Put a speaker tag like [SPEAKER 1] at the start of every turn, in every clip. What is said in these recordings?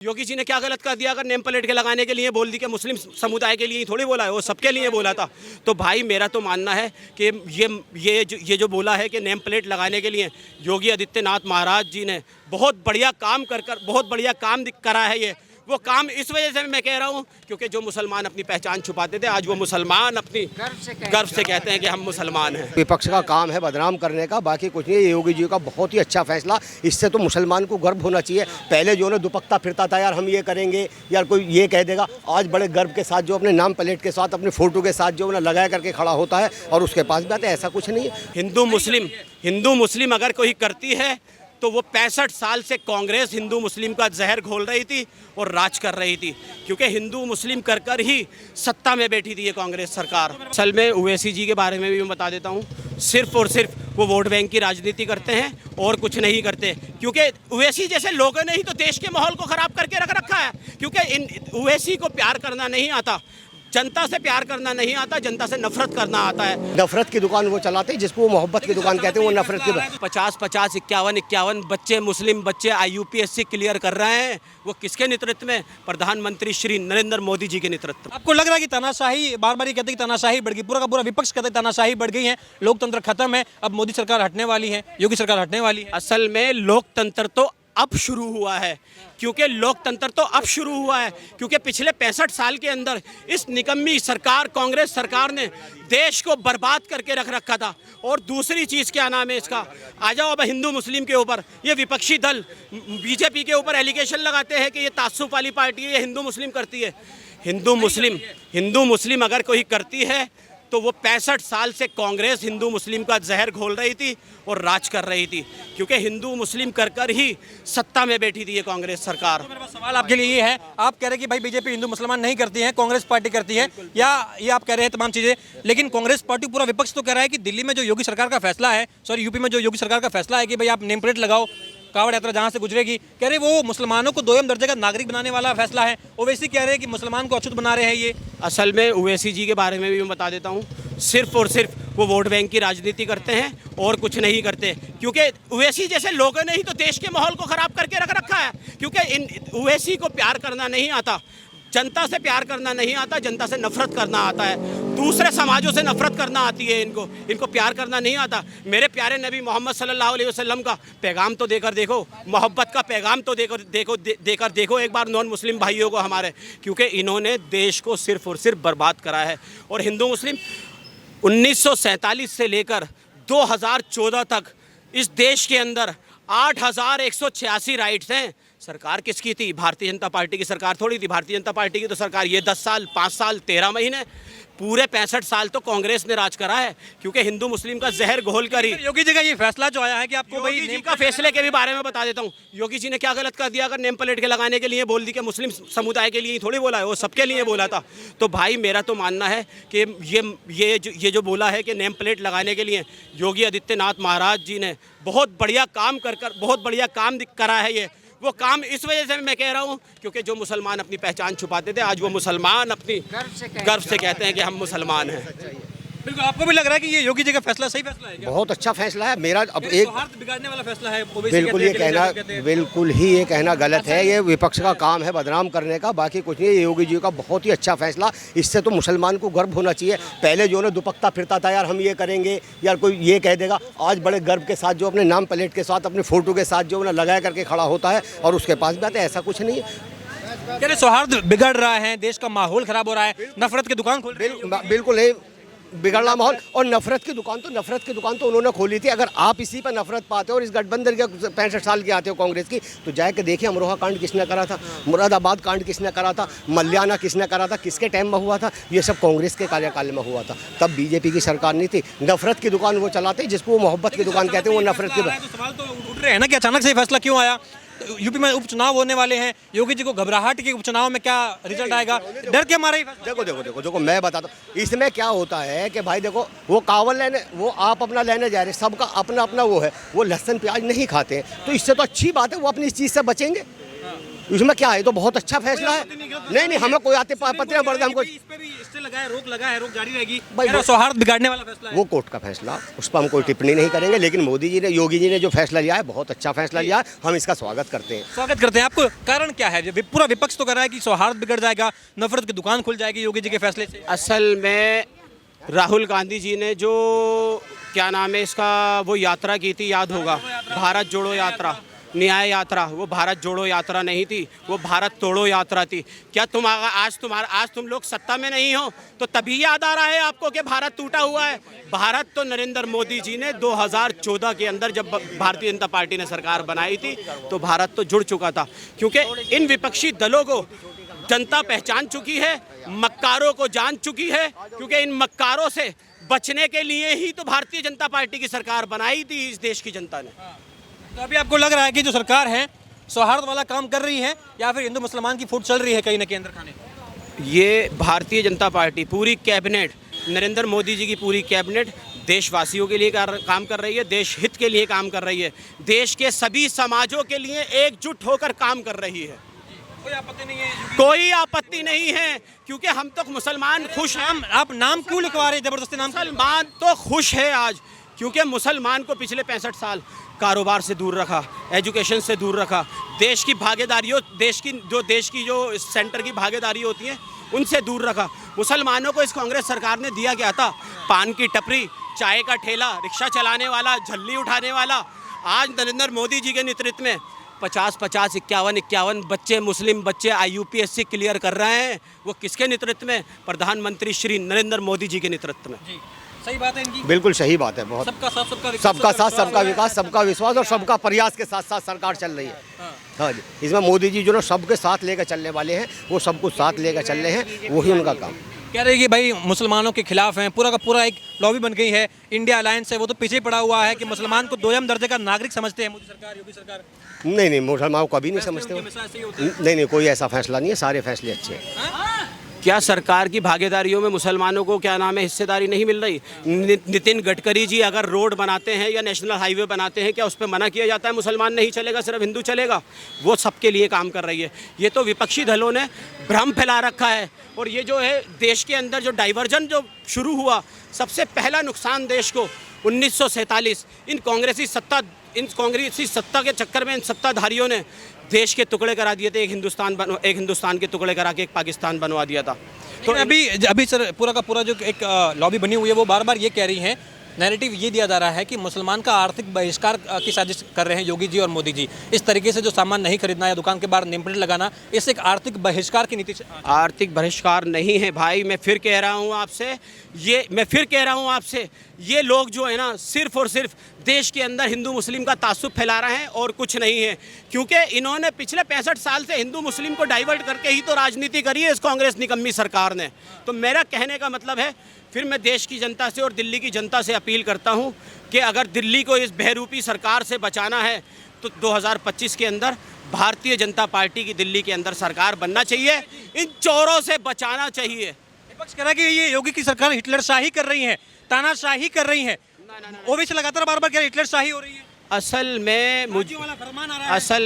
[SPEAKER 1] योगी जी ने क्या गलत कर दिया? अगर नेम प्लेट के लगाने के लिए बोल दी कि मुस्लिम समुदाय के लिए ही थोड़ी बोला है, वो सबके लिए बोला था। तो भाई मेरा तो मानना है कि ये जो बोला है कि नेम प्लेट लगाने के लिए योगी आदित्यनाथ महाराज जी ने बहुत बढ़िया काम बहुत बढ़िया काम करा है। ये वो काम इस वजह से मैं कह रहा हूँ क्योंकि जो मुसलमान अपनी पहचान छुपाते थे, आज वो मुसलमान अपनी गर्व से कहते हैं कि हम मुसलमान हैं।
[SPEAKER 2] विपक्ष का काम है बदनाम करने का, बाकी कुछ नहीं। योगी जी का बहुत ही अच्छा फैसला, इससे तो मुसलमान को गर्व होना चाहिए। पहले जो है दुपट्टा फिरता था, यार हम ये करेंगे, यार कोई ये कह देगा। आज बड़े गर्व के साथ जो अपने नाम प्लेट के साथ अपने फोटो के साथ जो लगा करके खड़ा होता है और उसके पास बात है, ऐसा कुछ नहीं है।
[SPEAKER 1] हिंदू मुस्लिम अगर कोई करती है तो वो 65 साल से कांग्रेस हिंदू मुस्लिम का जहर घोल रही थी और राज कर रही थी, क्योंकि हिंदू मुस्लिम कर ही सत्ता में बैठी थी ये कांग्रेस सरकार। असल में ओवैसी जी के बारे में भी मैं बता देता हूँ, सिर्फ और सिर्फ वो वोट बैंक की राजनीति करते हैं और कुछ नहीं करते, क्योंकि ओवैसी जैसे लोगों ने ही तो देश के माहौल को ख़राब करके रख रखा है। क्योंकि इन ओवैसी को प्यार करना नहीं आता, जनता से प्यार करना नहीं आता, जनता से नफरत करना आता है।
[SPEAKER 2] नफरत की दुकान वो चलाते हैं जिसको वो मोहब्बत की दुकान कहते हैं, वो नफरत की।
[SPEAKER 1] 50-50, 51-51 बच्चे, मुस्लिम बच्चे IUPSC क्लियर कर रहे हैं। वो किसके नेतृत्व में? प्रधानमंत्री श्री नरेंद्र मोदी जी के नेतृत्व में।
[SPEAKER 3] आपको लग रहा है कि तानाशाही, बार बार ये कहते हैं कि तानाशाही बढ़ गई, पूरा का पूरा विपक्ष कहते हैं तानाशाही बढ़ गई है, लोकतंत्र खत्म है, अब मोदी सरकार हटने वाली है, योगी सरकार हटने वाली है?
[SPEAKER 1] असल में लोकतंत्र तो अब शुरू हुआ है, क्योंकि लोकतंत्र तो अब शुरू हुआ है क्योंकि पिछले 65 साल के अंदर इस निकम्मी सरकार, कांग्रेस सरकार ने देश को बर्बाद करके रख रखा था। और दूसरी चीज़ क्या नाम है इसका, आ जाओ अब हिंदू मुस्लिम के ऊपर, ये विपक्षी दल बीजेपी के ऊपर एलिगेशन लगाते हैं कि ये तासुफ वाली पार्टी है, ये हिंदू मुस्लिम करती है। हिंदू मुस्लिम अगर कोई करती है तो वो 65 साल से कांग्रेस हिंदू मुस्लिम का जहर घोल रही थी और राज कर रही थी, क्योंकि हिंदू मुस्लिम कर ही सत्ता में बैठी थी ये कांग्रेस सरकार।
[SPEAKER 3] तो मेरा सवाल आपके लिए ये है, आप कह रहे हैं कि भाई बीजेपी हिंदू मुसलमान नहीं करती है, कांग्रेस पार्टी करती है, या ये आप कह रहे हैं तमाम चीज़ें, लेकिन कांग्रेस पार्टी पूरा विपक्ष तो कह रहा है कि दिल्ली में जो योगी सरकार का फैसला है, यूपी में जो योगी सरकार का फैसला है कि भाई आप नेम प्लेट लगाओ, कावड़ यात्रा जहाँ से गुजरेगी, कह रहे वो मुसलमानों को दोयम दर्जे का नागरिक बनाने वाला फैसला है। ओवैसी कह रहे हैं कि मुसलमान को अछूत बना रहे हैं ये।
[SPEAKER 1] असल में ओवैसी जी के बारे में भी मैं बता देता हूँ, सिर्फ और सिर्फ वो वोट बैंक की राजनीति करते हैं और कुछ नहीं करते, क्योंकि ओवैसी जैसे लोगों ने ही तो देश के माहौल को ख़राब करके रख रखा है। क्योंकि ओवैसी को प्यार करना नहीं आता, जनता से प्यार करना नहीं आता, जनता से नफरत करना आता है, दूसरे समाजों से नफरत करना आती है इनको प्यार करना नहीं आता। मेरे प्यारे नबी मोहम्मद सल्लल्लाहु अलैहि वसल्लम का पैगाम तो देकर देखो, मोहब्बत का पैगाम तो देकर देखो एक बार नॉन मुस्लिम भाइयों को हमारे, क्योंकि इन्होंने देश को सिर्फ और सिर्फ बर्बाद करा है। और हिंदू मुस्लिम 1947 से लेकर 2014 तक इस देश के अंदर 8186 राइट्स हैं। सरकार किसकी थी? भारतीय जनता पार्टी की सरकार थोड़ी थी। भारतीय जनता पार्टी की तो सरकार ये 10 साल, 5 साल, 13 महीने, पूरे 65 साल तो कांग्रेस ने राज करा है, क्योंकि हिंदू मुस्लिम का जहर घोल कर ही।
[SPEAKER 3] योगी जी का ये फैसला जो आया है कि आपको भाई
[SPEAKER 1] योगी जी का फैसले के भी बारे में बता देता हूँ। योगी जी ने क्या गलत कर दिया? अगर नेम प्लेट के लगाने के लिए बोल दी कि मुस्लिम समुदाय के लिए ही थोड़ी बोला है, वो सबके लिए बोला था। तो भाई मेरा तो मानना है कि ये जो बोला है कि नेम प्लेट लगाने के लिए योगी आदित्यनाथ महाराज जी ने बहुत बढ़िया काम बहुत बढ़िया काम करा है। ये वो काम इस वजह से मैं कह रहा हूँ क्योंकि जो मुसलमान अपनी पहचान छुपाते थे, आज वो मुसलमान अपनी गर्व से कहते हैं कि हम मुसलमान हैं।
[SPEAKER 3] बिल्कुल, आपको भी लग रहा है कि ये योगी जी का फैसला सही फैसला है क्या?
[SPEAKER 2] बहुत अच्छा फैसला है। मेरा अब एक
[SPEAKER 3] बिगाड़ने वाला फैसला है,
[SPEAKER 2] बिल्कुल ये कहना गलत है। ये विपक्ष का काम है बदनाम करने का, बाकी कुछ नहीं। योगी जी का बहुत ही अच्छा फैसला, इससे तो मुसलमान को गर्व होना चाहिए। पहले जो है दुपट्टा फिरता था, यार हम ये करेंगे, यार कोई ये कह देगा। आज बड़े गर्व के साथ जो अपने नाम प्लेट के साथ अपने फोटो के साथ जो लगा करके खड़ा होता है और उसके पास बात है, ऐसा कुछ नहीं है।
[SPEAKER 3] कह रहे सौहार्द बिगड़ रहा है, देश का माहौल खराब हो रहा है, नफरत की दुकान खोल रही है।
[SPEAKER 2] बिल्कुल नहीं बिगड़ना माहौल। और नफरत की दुकान तो उन्होंने खोली थी। अगर आप इसी पर नफरत पाते हो और इस गठबंधन के 65 साल के आते हो कांग्रेस की, तो जाके देखिए अमरोहा कांड किसने करा था, मुरादाबाद कांड किसने करा था, मल्याना किसने करा था, किसके टाइम में हुआ था? ये सब कांग्रेस के कार्यकाल में हुआ था। तब बीजेपी की सरकार नहीं थी। नफरत की दुकान वो चलाते हैं जिसको वो मोहब्बत की दुकान कहते हैं, वो नफरत की।
[SPEAKER 3] सवाल तो उठ रहे हैं ना कि अचानक से फैसला क्यों आया? यूपी में उपचुनाव होने वाले हैं, योगी जी को घबराहट के उपचुनाव में क्या रिजल्ट आएगा, डर के मारे?
[SPEAKER 2] देखो मैं बताता हूँ इसमें क्या होता है कि भाई देखो, वो कावल लेने, वो आप अपना लेने जा रहे हैं, सबका अपना अपना वो है, वो लहसुन प्याज नहीं खाते हैं, तो इससे तो अच्छी बात है, वो अपनी इस चीज़ से बचेंगे। इसमें क्या है, तो बहुत अच्छा फैसला है। नहीं नहीं, हमें कोई आते आपत्ति नहीं बढ़ता हमको।
[SPEAKER 3] इस पे भी इससे लगा है, रोक लगा है, रोक जारी रहेगी,
[SPEAKER 2] भाई
[SPEAKER 3] कह रहे सौहार्द बिगाड़ने वाला फैसला है।
[SPEAKER 2] वो कोर्ट का फैसला, उस पर हम कोई टिप्पणी नहीं करेंगे, लेकिन मोदी जी ने, योगी जी ने जो फैसला लिया है बहुत अच्छा फैसला लिया है, हम इसका स्वागत करते हैं।
[SPEAKER 3] स्वागत करते हैं। आपको कारण क्या है? पूरा विपक्ष तो कह रहा है कि सौहार्द बिगड़ जाएगा, नफरत की दुकान खुल जाएगी योगी जी के फैसले से।
[SPEAKER 1] असल में राहुल गांधी जी ने जो क्या नाम है इसका वो यात्रा की थी, याद होगा, भारत जोड़ो यात्रा, न्याय यात्रा, वो भारत जोड़ो यात्रा नहीं थी, वो भारत तोड़ो यात्रा थी। क्या आज तुम लोग सत्ता में नहीं हो तो तभी याद आ रहा है आपको कि भारत टूटा हुआ है? भारत तो नरेंद्र मोदी जी ने 2014 के अंदर जब भारतीय जनता पार्टी ने सरकार बनाई थी तो भारत तो जुड़ चुका था, क्योंकि इन विपक्षी दलों को जनता पहचान चुकी है, मक्कारों को जान चुकी है, क्योंकि इन मक्कारों से बचने के लिए ही तो भारतीय जनता पार्टी की सरकार बनाई थी इस देश की जनता ने।
[SPEAKER 3] तो अभी आपको लग रहा है कि जो सरकार है सौहार्द वाला काम कर रही है या फिर हिंदू मुसलमान की फूट चल रही है कहीं ना केंद्र खाने?
[SPEAKER 1] ये भारतीय जनता पार्टी पूरी कैबिनेट, नरेंद्र मोदी जी की पूरी कैबिनेट देशवासियों के लिए काम कर रही है, देश हित के लिए काम कर रही है, देश के सभी समाजों के लिए एकजुट होकर काम कर रही है।
[SPEAKER 3] कोई आपत्ति नहीं है?
[SPEAKER 1] कोई आपत्ति नहीं है, क्योंकि हम तो मुसलमान खुश हैं।
[SPEAKER 3] आप नाम क्यों लिखवा रहे हैं जबरदस्ती? नाम
[SPEAKER 1] मुसलमान तो खुश है आज, क्योंकि मुसलमान को पिछले 65 साल कारोबार से दूर रखा, एजुकेशन से दूर रखा, देश की भागीदारियों, देश की जो सेंटर की भागीदारी होती है उनसे दूर रखा। मुसलमानों को इस कांग्रेस सरकार ने दिया क्या था? पान की टपरी, चाय का ठेला, रिक्शा चलाने वाला, झल्ली उठाने वाला। आज नरेंद्र मोदी जी के नेतृत्व में 50-50, 51-51 बच्चे, मुस्लिम बच्चे IUPSC क्लियर कर रहे हैं। वो किसके नेतृत्व में? प्रधानमंत्री श्री नरेंद्र मोदी जी के नेतृत्व में।
[SPEAKER 3] सही बात है इनकी,
[SPEAKER 2] बिल्कुल सही बात है। बहुत
[SPEAKER 3] सबका साथ सबका विकास,
[SPEAKER 2] सबका साथ सबका विकास, सबका विश्वास और सबका प्रयास के साथ साथ सरकार चल रही है। हाँ जी, इसमें मोदी जी जो सबके साथ लेकर चलने वाले हैं, वो सबको साथ लेकर चल रहे हैं, वही उनका काम।
[SPEAKER 3] कह रहे हैं कि भाई मुसलमानों के खिलाफ हैं, पूरा का पूरा एक लॉबी बन गई है, इंडिया अलायंस है, वो तो पीछे पड़ा हुआ है कि मुसलमान को दोयम दर्जे का नागरिक समझते हैं मोदी सरकार, योगी सरकार।
[SPEAKER 2] नहीं नहीं, मुसलमानों को कभी नहीं समझते हो। नहीं नहीं, कोई ऐसा फैसला नहीं है, सारे फैसले अच्छे हैं।
[SPEAKER 1] क्या सरकार की भागीदारियों में मुसलमानों को क्या नाम है हिस्सेदारी नहीं मिल रही? नितिन गडकरी जी अगर रोड बनाते हैं या नेशनल हाईवे बनाते हैं, क्या उस पर मना किया जाता है मुसलमान नहीं चलेगा, सिर्फ हिंदू चलेगा? वो सबके लिए काम कर रही है। ये तो विपक्षी दलों ने भ्रम फैला रखा है। और ये जो है देश के अंदर जो डाइवर्जन जो शुरू हुआ, सबसे पहला नुकसान देश को 1947 इन कांग्रेसी सत्ता के चक्कर में इन सत्ताधारियों ने देश के टुकड़े करा दिए थे। एक हिंदुस्तान के टुकड़े करा के एक पाकिस्तान बनवा दिया था।
[SPEAKER 3] तो अभी सर पूरा का पूरा जो एक लॉबी बनी हुई है वो बार बार ये कह रही है, नैरेटिव ये दिया जा रहा है कि मुसलमान का आर्थिक बहिष्कार की साजिश कर रहे हैं योगी जी और मोदी जी। इस तरीके से जो सामान नहीं खरीदना या दुकान के बाहर नेम प्लेट लगाना, इससे एक आर्थिक बहिष्कार की नीति।
[SPEAKER 1] आर्थिक बहिष्कार नहीं है भाई, मैं फिर कह रहा हूँ आपसे, ये लोग जो है ना सिर्फ और सिर्फ देश के अंदर हिंदू मुस्लिम का तासुब फैला रहे हैं और कुछ नहीं है। क्योंकि इन्होंने पिछले 65 साल से हिंदू मुस्लिम को डाइवर्ट करके ही तो राजनीति करी है इस कांग्रेस निकम्मी सरकार ने। तो मेरा कहने का मतलब है, फिर मैं देश की जनता से और दिल्ली की जनता से अपील करता हूं कि अगर दिल्ली को इस बहरूपी सरकार से बचाना है तो 2025 के अंदर भारतीय जनता पार्टी की दिल्ली के अंदर सरकार बनना चाहिए, इन चोरों से बचाना चाहिए।
[SPEAKER 3] विपक्ष कह रहा है कि ये योगी की सरकार हिटलरशाही कर रही है, तानाशाही कर रही है। ओवैसी लगातार बार बार कह रहे हिटलरशाही हो रही है।
[SPEAKER 1] असल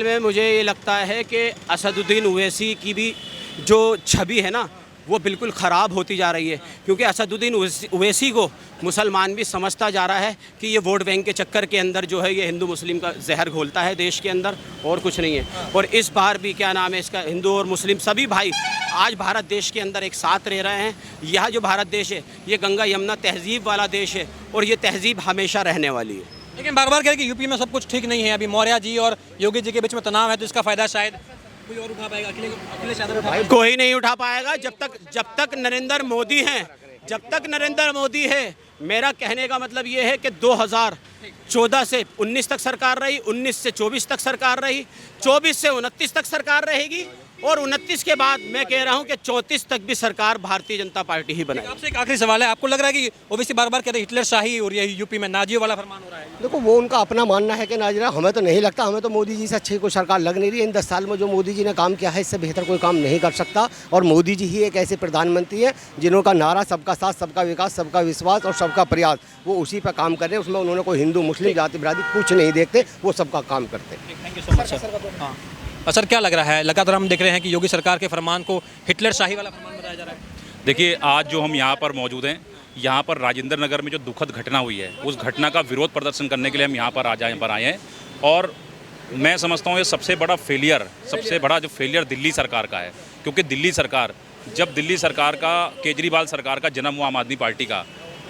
[SPEAKER 1] में मुझे ये लगता है कि असदुद्दीन ओवैसी की भी जो छवि है ना वो बिल्कुल ख़राब होती जा रही है, क्योंकि असदुद्दीन ओवैसी को मुसलमान भी समझता जा रहा है कि ये वोट बैंक के चक्कर के अंदर जो है ये हिंदू मुस्लिम का जहर घोलता है देश के अंदर, और कुछ नहीं है। और इस बार भी क्या नाम है इसका, हिंदू और मुस्लिम सभी भाई आज भारत देश के अंदर एक साथ रह रहे हैं। यह जो भारत देश है ये गंगा यमुना तहजीब वाला देश है और ये तहजीब हमेशा रहने वाली है।
[SPEAKER 3] लेकिन बार बार कह रहे कि यूपी में सब कुछ ठीक नहीं है, अभी मौर्य जी और योगी जी के बीच में तनाव है, तो इसका फायदा शायद कोई और उठा पाएगा, अकेले शायद उठा पाएगा।
[SPEAKER 1] कोई नहीं उठा पाएगा जब तक नरेंद्र मोदी हैं, जब तक नरेंद्र मोदी है। मेरा कहने का मतलब ये है कि 2014 से 19 तक सरकार रही, 19 से 24 तक सरकार रही, 24 से 29 तक सरकार रहेगी, और 29 के बाद मैं कह रहा हूं कि 34 तक भी सरकार भारतीय जनता पार्टी ही बनाएगी।
[SPEAKER 3] आपसे एक आखिरी सवाल है, आपको लग रहा है कि ओवैसी बार बार कहते हैं हिटलरशाही हो रही है यूपी में, नाजियों वाला फरमान हो रहा है?
[SPEAKER 2] देखो वो उनका अपना मानना है कि नाजरा, हमें तो नहीं लगता, हमें तो मोदी जी से अच्छी कोई सरकार लग नहीं रही। इन 10 साल में जो मोदी जी ने काम किया है इससे बेहतर कोई काम नहीं कर सकता, और मोदी जी ही एक ऐसे प्रधानमंत्री है जिनका नारा सबका साथ सबका विकास सबका विश्वास और सबका प्रयास, वो उसी पर काम कर रहे हैं। उसमें उन्होंने कोई हिंदू मुस्लिम जाति बिरादरी कुछ नहीं देखते, वो सबका काम करते हैं।
[SPEAKER 3] Thank you so much sir. हाँ सर क्या लग रहा है, लगातार हम देख रहे हैं कि योगी सरकार के फरमान को हिटलर शाही वाला फरमान बताया जा रहा है।
[SPEAKER 4] देखिए, आज जो हम यहाँ पर मौजूद हैं, यहाँ पर राजेंद्र नगर में जो दुखद घटना हुई है, उस घटना का विरोध प्रदर्शन करने के लिए हम यहाँ पर आए हैं। और मैं समझता हूँ ये सबसे बड़ा फेलियर दिल्ली सरकार का है। क्योंकि जब दिल्ली सरकार का, केजरीवाल सरकार का जन्म हुआ आम आदमी पार्टी का,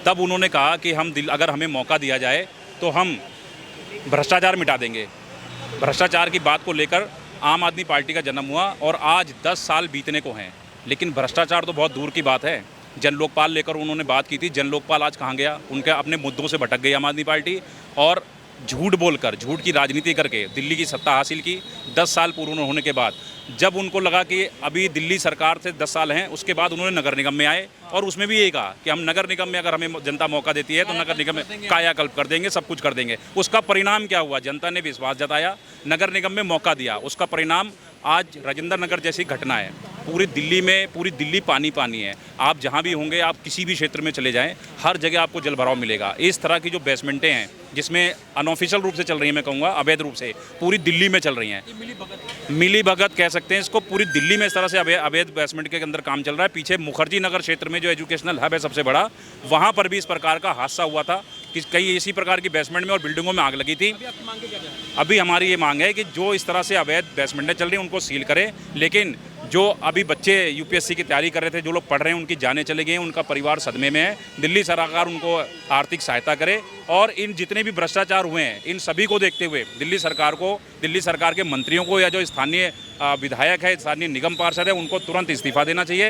[SPEAKER 4] तब उन्होंने कहा कि अगर हमें मौका दिया जाए तो हम भ्रष्टाचार मिटा देंगे। भ्रष्टाचार की बात को लेकर आम आदमी पार्टी का जन्म हुआ और आज 10 साल बीतने को हैं, लेकिन भ्रष्टाचार तो बहुत दूर की बात है। जन लोकपाल लेकर उन्होंने बात की थी, जन लोकपाल आज कहाँ गया? उनके अपने मुद्दों से भटक गई आम आदमी पार्टी और झूठ बोलकर, झूठ की राजनीति करके दिल्ली की सत्ता हासिल की। 10 साल पूर्ण होने के बाद जब उनको लगा कि अभी दिल्ली सरकार से 10 साल हैं, उसके बाद उन्होंने नगर निगम में आए और उसमें भी यही कहा कि हम नगर निगम में अगर हमें जनता मौका देती है तो नगर निगम में कायाकल्प कर देंगे, सब कुछ कर देंगे। उसका परिणाम क्या हुआ? जनता ने विश्वास जताया, नगर निगम में मौका दिया, उसका परिणाम आज राजेंद्र नगर जैसी घटना है। पूरी दिल्ली पानी पानी है। आप जहाँ भी होंगे, आप किसी भी क्षेत्र में चले जाएं, हर जगह आपको जल भराव मिलेगा। इस तरह की जो बेसमेंटें हैं, जिसमें अनऑफिशियल रूप से चल रही हैं, मैं कहूँगा अवैध रूप से पूरी दिल्ली में चल रही हैं, मिली भगत कह सकते हैं इसको। पूरी दिल्ली में इस तरह से अवैध बेसमेंट के अंदर काम चल रहा है। पीछे मुखर्जी नगर क्षेत्र में जो एजुकेशनल हब है सबसे बड़ा, वहाँ पर भी इस प्रकार का हादसा हुआ था कि कई इसी प्रकार की बेसमेंट में और बिल्डिंगों में आग लगी थी। अभी हमारी ये मांग है कि जो इस तरह से अवैध बेसमेंटें चल रही हैं उनको सील करें, लेकिन जो अभी बच्चे यूपीएससी की तैयारी कर रहे थे, जो लोग पढ़ रहे हैं, उनकी जानें चले गई हैं, उनका परिवार सदमे में है। दिल्ली सरकार उनको आर्थिक सहायता करे और इन जितने भी भ्रष्टाचार हुए हैं, इन सभी को देखते हुए दिल्ली सरकार के मंत्रियों को या जो स्थानीय विधायक है, स्थानीय निगम पार्षद है, उनको तुरंत इस्तीफा देना चाहिए